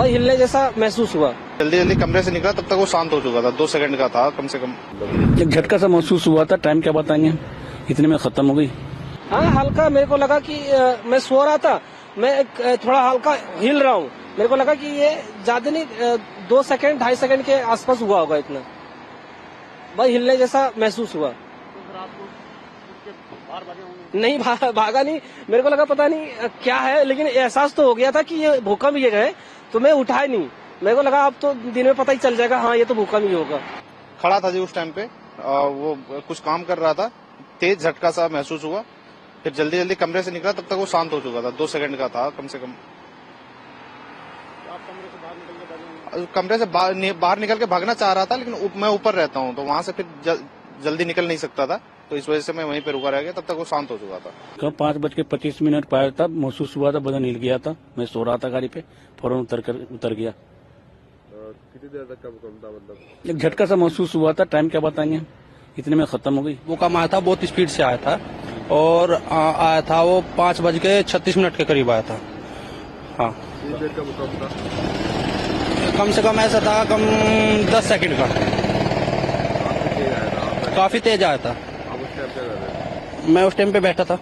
भाई हिलने जैसा महसूस हुआ। जल्दी जल्दी कमरे से निकला तब तक वो शांत हो चुका था, 2 सेकंड का था कम से कम। एक झटका सा महसूस हुआ था, टाइम क्या बताएंगे, इतने में खत्म हो गई। हाँ हल्का मेरे को लगा कि मैं सो रहा था, मैं थोड़ा हल्का हिल रहा हूँ, मेरे को लगा कि ये ज्यादा नहीं 2 सेकंड 2.5 सेकंड के आसपास हुआ होगा इतना। भाई हिलने जैसा महसूस हुआ। नहीं भागा नहीं, मेरे को लगा पता नहीं क्या है, लेकिन एहसास तो हो गया था कि ये भूकंप ये है, तो मैं उठा ही नहीं। मेरे को लगा अब तो दिन में पता ही चल जाएगा, हाँ ये तो भूकंप ही होगा। खड़ा था जी उस टाइम पे, वो कुछ काम कर रहा था, तेज झटका सा महसूस हुआ, फिर जल्दी जल्दी कमरे से निकला तब तक वो शांत हो चुका था, 2 सेकंड का था कम से कम। कमरे से बाहर निकल के भागना चाह रहा था, लेकिन मैं ऊपर रहता हूँ तो वहां से फिर जल्दी निकल नहीं सकता था, तो इस वजह से मैं वहीं पे रुका रह गया, तब तक वो शांत हो चुका था। कब 5:25 पाया था, महसूस हुआ था, बदन हिल गया था, मैं सो रहा था गाड़ी पे, फौरन उतर गया। कितनी देर तक का भूकंप था मतलब? एक झटका सा महसूस हुआ था, टाइम क्या बताएंगे, इतने में खत्म हो गई। भूकंप आया था, बहुत स्पीड से आया था और आया था वो 5:36 के करीब आया था। हाँ कितनी देर का भूकंप था? कम से कम ऐसा था, कम 10 सेकंड का। काफी तेज आया था? काफी तेज आया था। आप उस टाइम क्या कर रहे थे? मैं उस टाइम पे बैठा था।